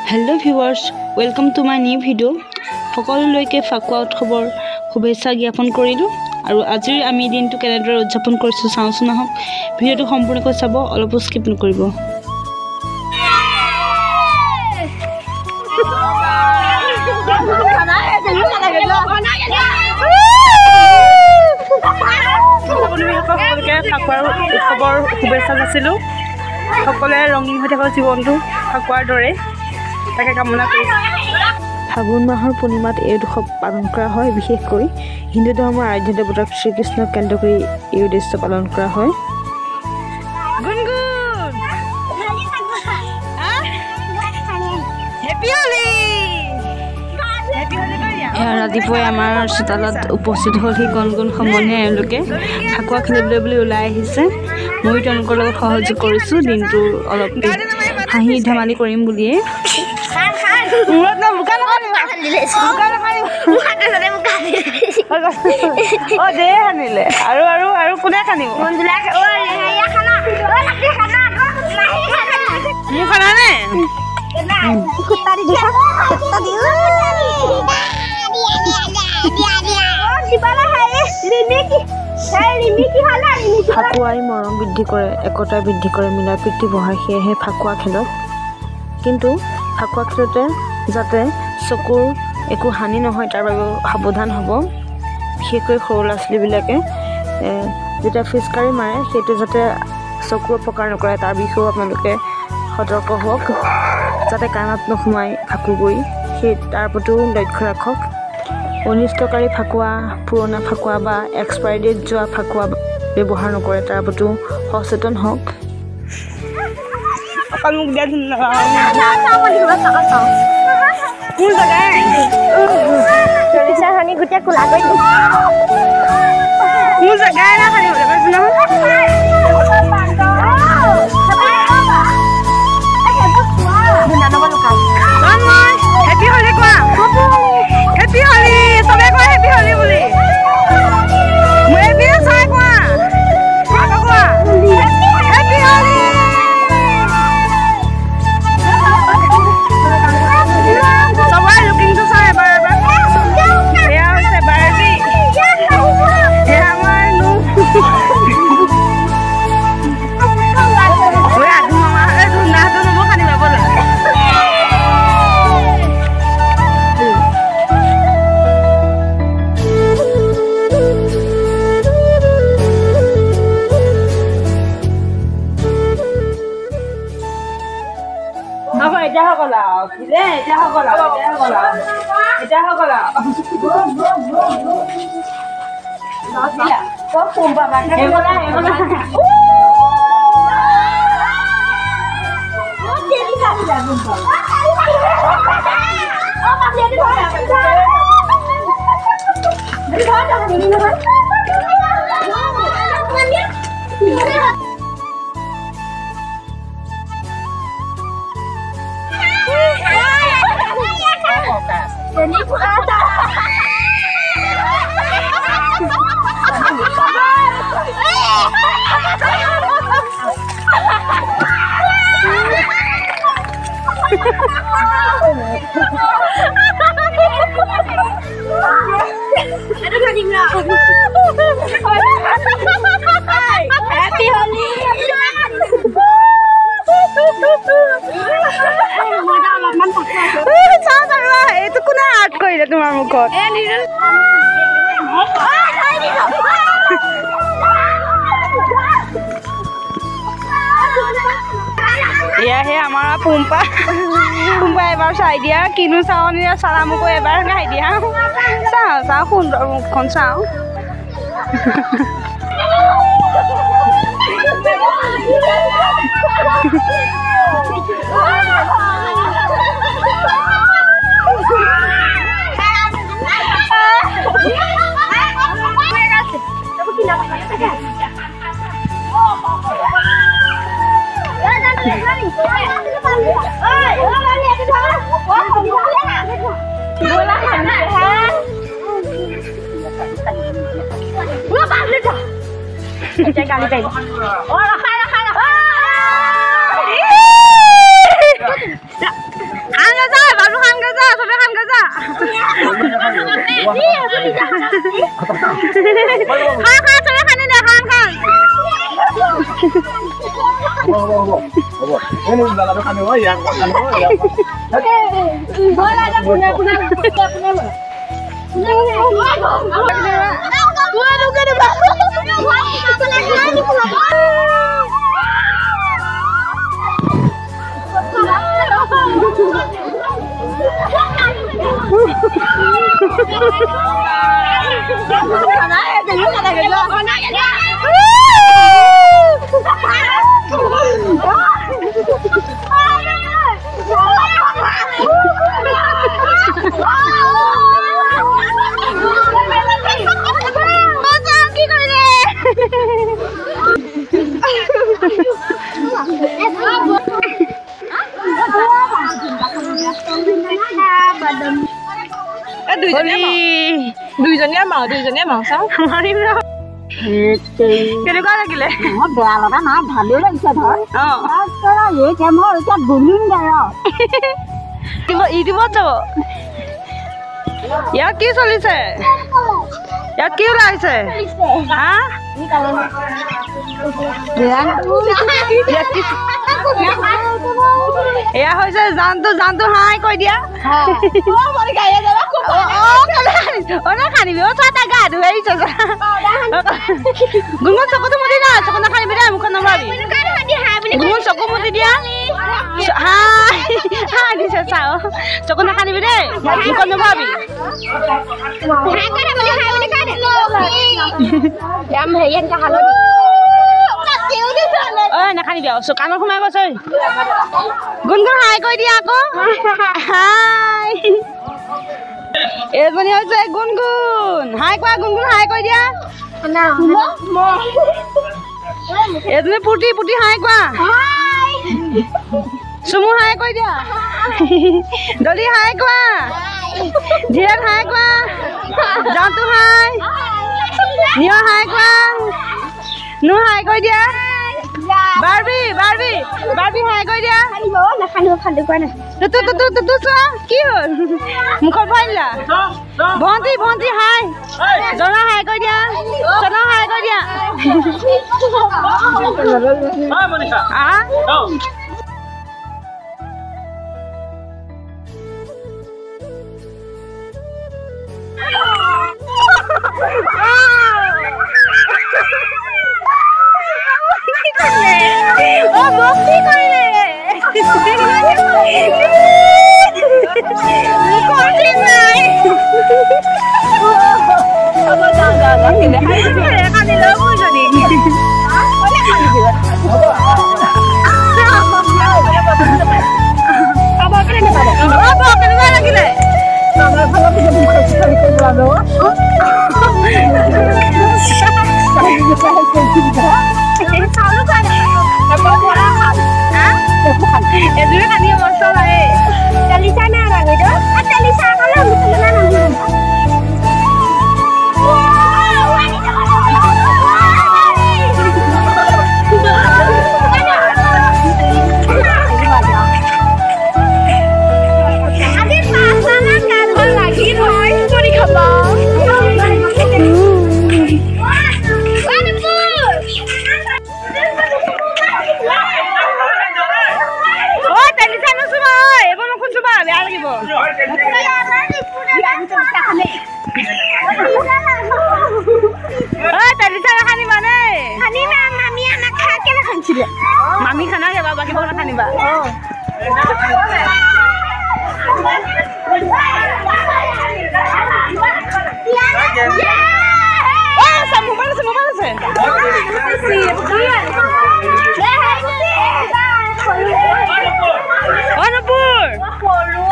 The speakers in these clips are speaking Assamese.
Hello viewers, welcome to my new video. সকলোলৈকে ফাকুৱা উৎসৱৰ শুভেচ্ছা জ্ঞাপন কৰিলো আৰু আজিৰ আমি দিনটো কেনেদৰে উদযাপন কৰিছো চাওঁচোন আহক ভিডিওটো সম্পূৰ্ণকৈ চাব অলপ স্কিপ নকৰিব ফাকুৱাৰ উৎসৱৰ শুভেচ্ছা যাচিলো সকলোৱে ৰঙীন হৈ থকা জীৱনটো ফাকুৱাৰ দৰে তাকে কামনা কৰিছো ফাগুন মাহৰ পূৰ্ণিমাত এই উৎসৱ পালন কৰা হয় বিশেষকৈ হিন্দু ধৰ্মৰ আৰাধ্য দেৱতা শ্ৰীকৃষ্ণক কেন্দ্ৰ কৰি এই উদ্দেশ্য পালন কৰা হয় ৰাতিপুৱাই আমাৰ চোতালত উপস্থিত হ'ল সি গুণগুণ সমনীয়া এওঁলোকে ফাকুৱা খেলিবলৈ বুলি ওলাই আহিছে মই তেওঁলোকৰ লগত সহযোগ কৰিছোঁ দিনটো অলপ হাঁহি ধেমালি কৰিম বুলিয়ে আৰু কোনে খানিব মোৰ খানা নে ফাকুৱাই মৰম বৃদ্ধি কৰে একতা বৃদ্ধি কৰে মিলা প্ৰীতি বঢ়ায় সেয়েহে ফাকুৱা খেলক কিন্তু ফাকুৱা খেলোঁতে যাতে চকুৰ একো হানি নহয় তাৰ বাবে সাৱধান হ'ব বিশেষকৈ সৰু ল'ৰা ছোৱালীবিলাকে যেতিয়া ফিচকাৰী মাৰে সেইটো যাতে চকুৰ অপকাৰ নকৰে তাৰ বিষয়েও আপোনালোকে সতৰ্ক হওক যাতে কাণত নোসোমাই ফাকু গৈ সেই তাৰ প্ৰতিও লক্ষ্য ৰাখক অনিষ্টকাৰী ফাকুৱা পুৰণা ফাকুৱা বা এক্সপায়াৰী ডেট যোৱা ফাকুৱা ব্যৱহাৰ নকৰে তাৰ প্ৰতিও সচেতন হওক তোমাৰ মুখত এয়াহে আমাৰ পুম্পা এবাৰ চাই দিয়া কিনো চাওঁ চালা মোকো এবাৰ গাই দিয়া চাওঁ সুন্দৰ মুখখন চাওঁ गाली चाहिए और रखा Hanga za, baru hanga za, sampai hanga za. Hang, sampai kan ini hang. Ini udah lalu kan wayang, kan wayang. Bola ada punya. Waduh, gede banget. দুইজনীয়ে মাংস মাৰিম ৰ কেনেকুৱা লাগিলে বেয়া লগা নাই ভালেই লাগিছে ধৰ মই এতিয়া গুলিম ইউটিউবত যাব ইয়াত কি চলিছে ইয়াত কি ওলাইছে এয়া হৈছে জানটো হাই কৈ দিয়া নাখানিবি গা ধুই আহিছ গুণগুণ চকুটো মুদি না চকু নাখানিবি দে মুখত নমাবি গুণগুণ চকু মুদি দিয়া হাই দিছে চাও চকু নাখানিবি দে মুখত নমাবি নাখানিবি আৰু কাণত সোমাই গৈছ গুণগুণ হাই কৈ দিয়া আকৌ হাই এজনী হৈছে গুণগুণ হাই কোৱা গুণগুণ হাই কৈ দিয়া এজনী পুটি হাই কোৱা চুমু হাই কৈ দিয়া দলি হাই কোৱা জীয়েক হাই কোৱা জানটো হাই নিয় হাই কোৱা নু হাই কৈ দিয়া বাৰ্বি হাই কৈ দিয়া চোৱা কি হ'ল মুখত ভৰিলা ভণ্টি হাই জনা হাই কৈ দিয়া জনা হাই কৈ দিয়া Mami kana ya baba kita nak kaniba. Oh, semua mana sih?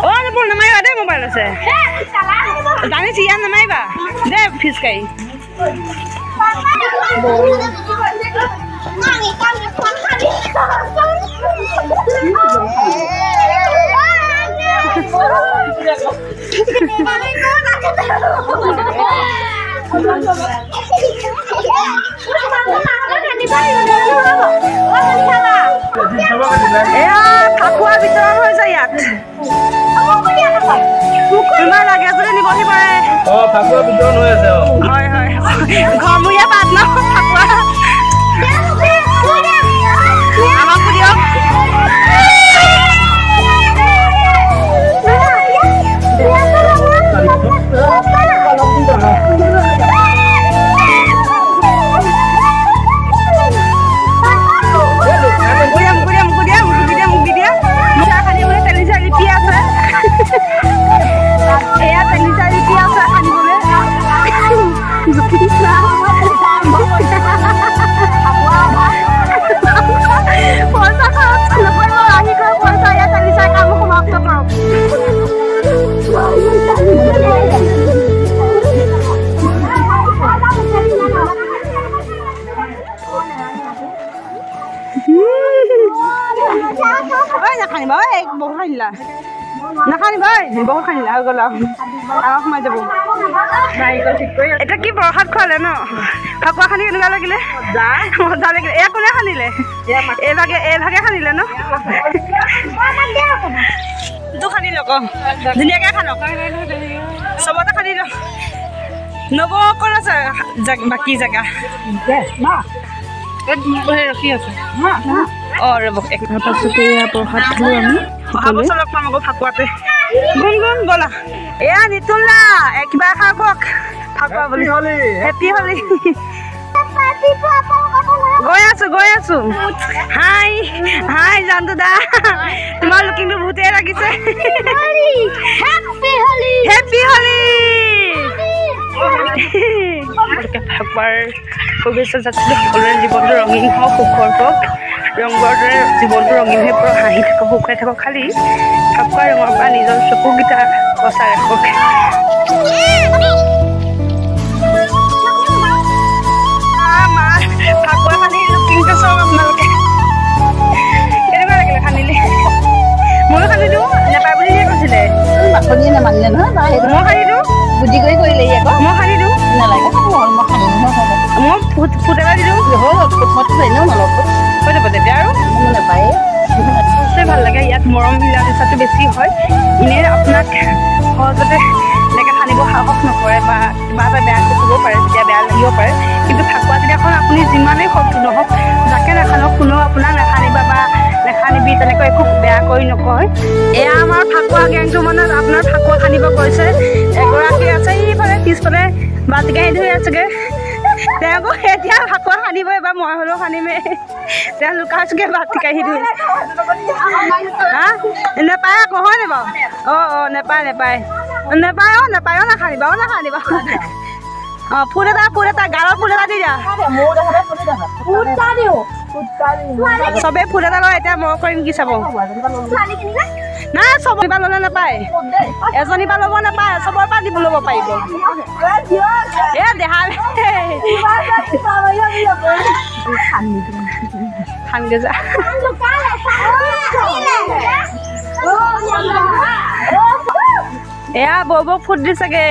Oh, Nupur namai ada mobile sih. Tadi siang namai ba? Deh fish kai. Fakua bicara apa saja? Phakuwa বিতৰণ হৈ আছে হয় হয় ঘৰমূৰীয়া পাত ন ফাকুৱা আমাকো দিয়ক এটা কি প্ৰসাদ খোৱালে ন ফাকুৱা খানি কেনেকুৱা লাগিলে মজা লাগিলে এয়া কোনে খানিলে এইভাগে খানিলে ন তো খানি লক ধুনীয়াকে খানক চবতে খানি লওক নব ক'ত আছে বাকী জেগা ৰখি আছে ৰ'ব তাৰপাছতে এয়া প্ৰসাদ খালোঁ আমি অহা বছৰ লগ পাম আকৌ ফাকুৱাতে গুণগুণ ব'লা এয়া নিতুলা কিবা খাওক ফাকুৱা বুলি হেপী হলি গৈ আছো হাই হাই জানটো দা তোমাৰ লুকিংটো বহুতেই লাগিছে হেপী হলি ফাকুৱাৰ শুভেচ্ছা যাত্ৰী সকলোৰে জীৱনটো ৰঙীন হওক সুখৰ হওক ৰংবোৰৰ দৰে জীৱনটো ৰঙীন হৈ পৰা হাঁহি থাকক সুখাই থাকক খালি ফাকুৱা ৰঙৰ পৰা নিজৰ চকুকেইটা বচাই ৰাখক ফাকুৱা খানি লুকিংটো চাওক আপোনালোকে কেনেকুৱা লাগিলে খানিলে ময়ো খানি দিওঁ নেপায় বুলি কৈছিলে বাকলিয়ে নামানিলে নহয় মই খানি দিওঁ বুদ্ধি কৰি কৰিলে আকৌ মই খানি দিওঁ নালাগে মই খানি মই ফুট এটা দি দিওঁ মইতো এনেও নল'ব হৈ যাব তেতিয়া আৰু নাপায়ে সঁচাই ভাল লাগে ইয়াত মৰম মিলা মিছাটো বেছি হয় এনেই আপোনাক সহজতে এনেকৈ খানিব সাহস নকৰে বা কিবা এটা বেয়া ক'ব পাৰে তেতিয়া বেয়া লাগিব পাৰে কিন্তু ফাকুৱা দিনাখন আপুনি যিমানেই শত্ৰু নহওক যাকে নাখানক কোনেও আপোনাক নাখানিবা বা নাখানিবি তেনেকৈ একো বেয়া কৰি নকয় এয়া আমাৰ ফাকুৱা গেংটো মানে আপোনাৰ ফাকুৱা খানিব গৈছে এগৰাকী আছে ইফালে পিছফালে বাতিকাহি ধৰি আছেগৈ তেওঁকো এতিয়া ফাকুৱা খানিবই বা মই হ'লেও খানিমেই তেওঁ লুকাইছোগৈ বাতিকাহি ধৰি নেপায় আকৌ হয়নে বাৰু নেপায় নাখানিবা নাখানিবা ফুট এটা গালত ফুট এটা দি দিয়া চবেই ফুট এটা লয় এতিয়া মই কৰিম কি চাব নাই চবৰ পৰা ল'লে নাপায় এজনীৰ পৰা ল'ব নাপায় চবৰ পৰা দিব ল'ব পাৰিব এ দেহা খানগে যা এয়া বৌবক ফুট দিছেগে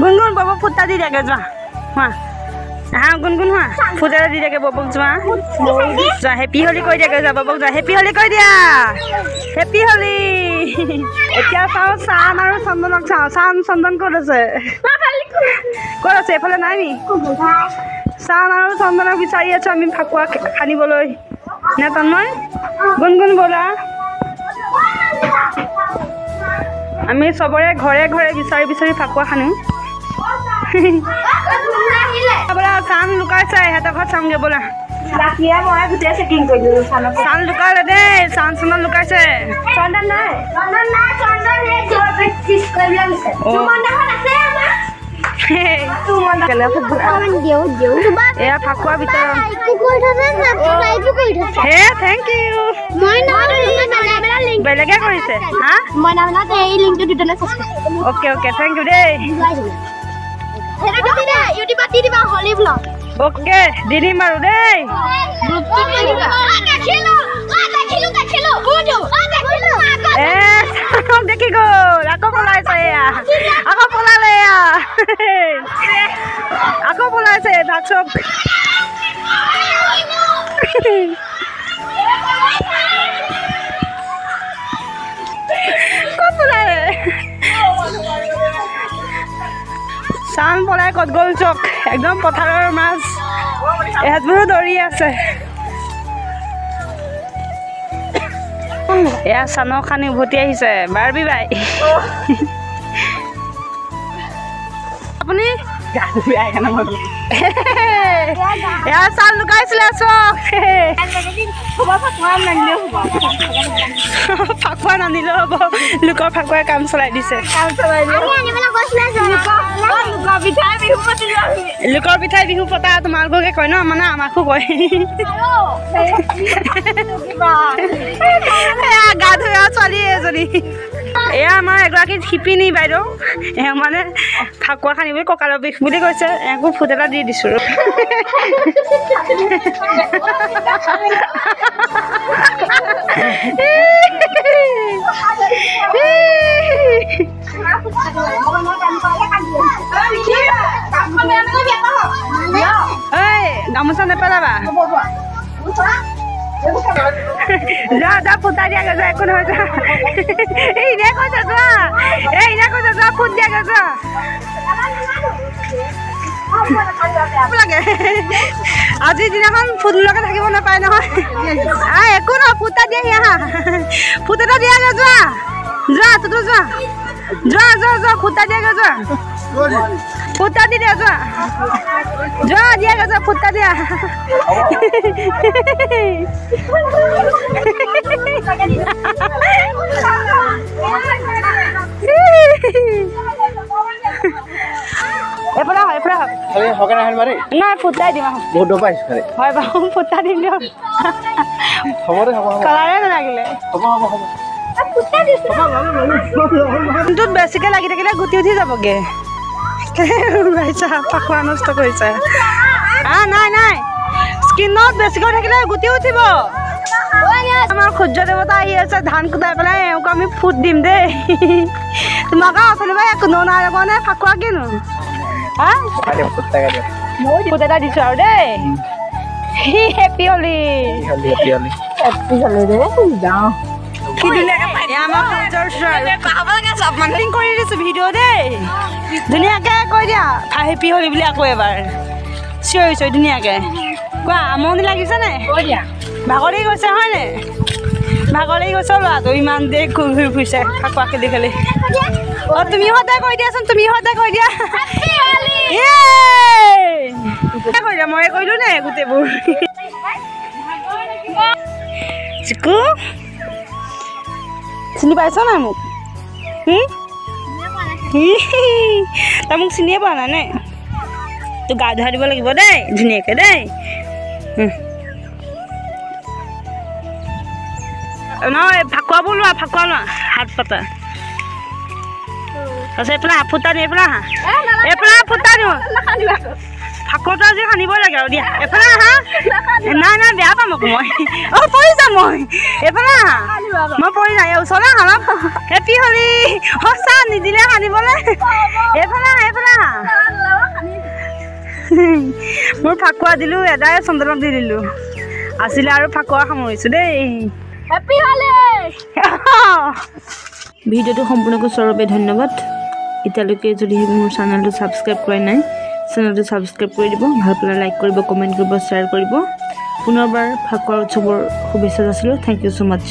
গুণগুণ বৌবক ফুটটা দি দিয়াগে যোৱা হা গুণগুণ হোৱা ফুট এটা দি দিয়াগে বৌবক যোৱা হেপী হলি কৈ দিয়াগে যোৱা বৌবক যোৱা হেপী হলি কৈ দিয়া হেপী হলি এতিয়া চাওঁ চান আৰু চন্দনক চাওঁ চান চন্দন ক'ত আছে এইফালে নাই নি চান আৰু চন্দনক বিচাৰি আছো আমি ফাকুৱা খানিবলৈ নে তন্ময় গুণগুণ ব'লা আমি চবৰে ঘৰে ঘৰে বিচাৰি বিচাৰি ফাকুৱা খানো চান লুকাইছে সিহঁতৰ ঘৰত চামগে ব'লা চান লুকালে দেই চান চন্দন লুকাইছে এয়া ফাকুৱা ভিতৰত থেংক ইউ বেলেগে কৰিছে হা অ'কে থেংক ইউ দেই অ'কে দি দিম আৰু দেই দেখি গ'ল আকৌ পলাইছে এয়া আকৌ পলালে এয়া আকৌ পলাইছে ভাগ চব ক'ত পলালে চান পলাই ক'ত গ'ল চক একদম পথাৰৰ মাছ এহাতবোৰো দৌৰি আছে এয়া চানক খানি উভতি আহিছে বাৰবি বাই আপুনি এয়া চাল লুকাইছিলে চক ফাকুৱা নানিলেও হ'ব লোকৰ ফাকুৱাই কাম চলাই দিছে লোকৰ পিঠাই বিহু পতা তোমালোককে কয় ন মানে আমাকো কয় গা ধুৱা ছোৱালী এজনী এয়া আমাৰ এগৰাকী শিপিনী বাইদেউ এওঁ মানে ফাকুৱা খানিবলৈ কঁকালৰ বিষ বুলি কৈছে একো ফুট এটা দি দিছোঁ গামোচা নেপেলাবা যা যা ফুটা দিয়া গেছে একো নহয় যা এই ইনে কৈছে যোৱা ফুট দিয়া গেছে লাগে আজিৰ দিনাখন ফুট লগে থাকিব নাপায় নহয় একো নহয় ফুটা দিয়া আহা ফুট এটা দিয়া গে যোৱা তোতো যোৱা ফুটা দিয়া গে যোৱা ফুটা দি দিয়া যোৱা দিয়া গে যোৱা ফুটা দিয়া নাই ফুটাই দিম হয় বাৰু ফুটা দিম দিয়ক কালাৰে নালাগিলে বেছিকে লাগি থাকিলে গুটি উঠি যাবগে ফাকুৱা নষ্ট কৰিছে নাই স্কিনত বেছিকৈ থাকিলে গুটি উঠিব আমাৰ সূৰ্য দেৱতা আহি আছে ধান কুটাই পেলাই এওঁক আমি ফুট দিম দেই তোমাক অথনিবা কোনো নাই ৰ'ব নে ফাকুৱা কিনো ফুট এটা দিছো আৰু দেই হেপী হলি কৰি দিছো ভিডিঅ' দেই ধুনীয়াকে কৈ দিয়া হেপী হলি বুলি আকৌ এবাৰ চিঞৰিছো ধুনীয়াকে কোৱা আমনি লাগিছে নে ভাগৰি গৈছে হয়নে ভাগৰি গৈছে ল'ৰাটো ইমান দেৰি ঘূৰি ফুৰিছে ফাকুৱা খেলি খেলি তুমি সদায় কৈ দিয়াচোন কৈ দিয়া মই কৰিলো নে গোটেইবোৰ চিকু চিনি পাইছ নাই মোক তই মোক চিনিয়ে পোৱা নাই নে তোক গা ধুৱাই দিব লাগিব দেই ধুনীয়াকে দেই নহয় ফাকুৱাবোৰ লোৱা হাত পাতা তাৰপিছত এইফালে ফুটা দিওঁ এইফালে ফুটা দিওঁ ফাকুৱাটো আজি সানিবই লাগে আৰু দিয়া এইফালে আহা নাই বেয়া পাম আকৌ মই পৰি যাম মই এইফালে আহা মই পৰি যাম ওচৰলৈ আহা হেপী হলি সঁচা নিদিলে সানিবলৈ এইফালে আহা মোৰ ফাকুৱা দিলোঁ এদাই চন্দনক দি দিলোঁ আছিলে আৰু ফাকুৱা সামৰিছোঁ দেই ভিডিঅ'টো সম্পূৰ্ণকৈ চোৱাৰ বাবে ধন্যবাদ এতিয়ালৈকে যদি মোৰ চেনেলটো ছাবস্ক্ৰাইব কৰা নাই চেনেলটো ছাবস্ক্ৰাইব কৰি দিব ভাল পালে লাইক কৰিব কমেণ্ট কৰিব শ্বেয়াৰ কৰিব পুনৰবাৰ ফাকুৱা উৎসৱৰ শুভেচ্ছা যাচিলোঁ থেংক ইউ ছ' মাছ